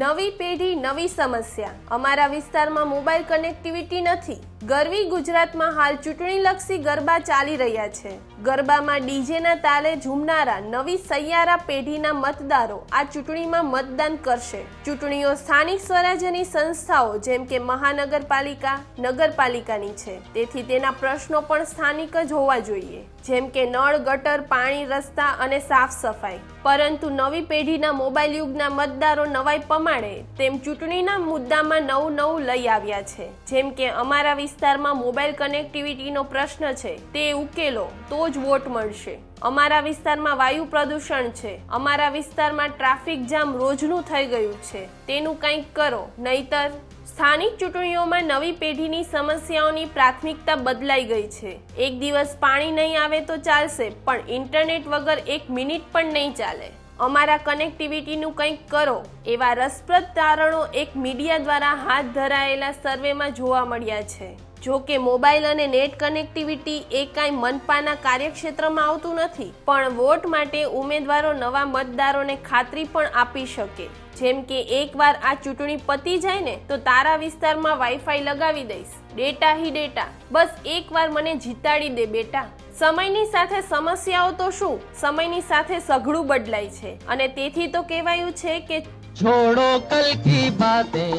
નવી પેઢી નવી સમસ્યા। અમારા વિસ્તારમાં મોબાઈલ કનેક્ટિવિટી નથી। ગરવી ગુજરાતમાં હાલ ચૂંટણીલક્ષી ગરબા ચાલી રહ્યા છે। ગરબામાં ડીજેના તાલે ઝૂમનારા નવી સૈયારા પેઢીના મતદારો આ ચૂંટણીમાં મતદાન કરશે। ચૂંટણીઓ સ્થાનિક સ્વરાજ્યની સંસ્થાઓ જેમ કે મહાનગરપાલિકા, નગરપાલિકાની છે, તેથી તેના પ્રશ્નો પણ સ્થાનિક જ હોવા જોઈએ, જેમ કે નળ, ગટર, પાણી, રસ્તા અને સાફ સફાઈ। પરંતુ નવી પેઢીના મોબાઈલ યુગના મતદારો નવાઈ પમાડે તેમ ચૂંટણીના મુદ્દામાં નવું લઈ આવ્યા છે, જેમ કે અમારા વિસ્તારમાં મોબાઈલ કનેક્ટિવિટીનો પ્રશ્ન છે તે ઉકેલો તો જ વોટ મળશે। અમારા વિસ્તારમાં વાયુ પ્રદૂષણ છે, અમારા વિસ્તારમાં ટ્રાફિક જામ રોજનું થઈ ગયું છે, તેનું કંઈક કરો, નહીતર સ્થાનિક ચૂંટણીઓમાં નવી પેઢીની સમસ્યાઓની પ્રાથમિકતા બદલાઈ ગઈ છે। એક દિવસ પાણી નહીં આવે તો ચાલશે, પણ ઇન્ટરનેટ વગર 1 મિનિટ પણ નહીં ચાલે। અમારા કનેક્ટિવિટીનું કંઈક કરો એવા રસપ્રદ તારણો એક મીડિયા દ્વારા હાથ ધરાયેલા સર્વેમાં જોવા મળ્યા છે। જો કે મોબાઈલ અને નેટ કનેક્ટિવિટી એ કાંઈ મનપાના કાર્યક્ષેત્રમાં આવતું નથી, પણ વોટ માટે ઉમેદવારો નવા મતદારોને ખાતરી પણ આપી શકે, જેમ કે એકવાર આ ચૂંટણી પતી જાય ને તો તારા વિસ્તારમાં વાઈફાઈ લગાવી દઈશ, ડેટા હી ડેટા, બસ એકવાર મને જીતાડી દે બેટા। સમયની સાથે સમસ્યાઓ તો શું, સમયની સાથે સઘળું બદલાય છે, અને તેથી તો કહેવાયું છે કે छोड़ो कल की बातें,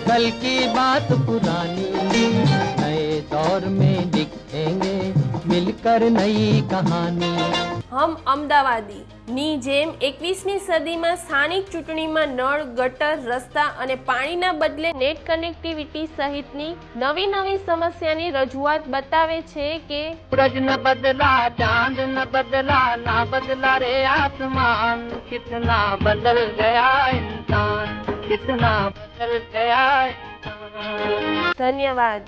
कल की बात पुरानी, नए दौर में लिखेंगे मिलकर नई कहानी। હમ અમદાવાદી ની જેમ 21મી સદીમાં સ્થાનિક ચૂંટણીમાં નળ, ગટર, રસ્તા અને પાણીના બદલે નેટ કનેક્ટિવિટી સહિતની નવી સમસ્યાની રજૂઆત બતાવે છે કે सूरज न बदला, चांद न बदला, ना बदला रे आसमान, कितना बदल गया इंसान, कितना बदल गया इंसान। ધન્યવાદ।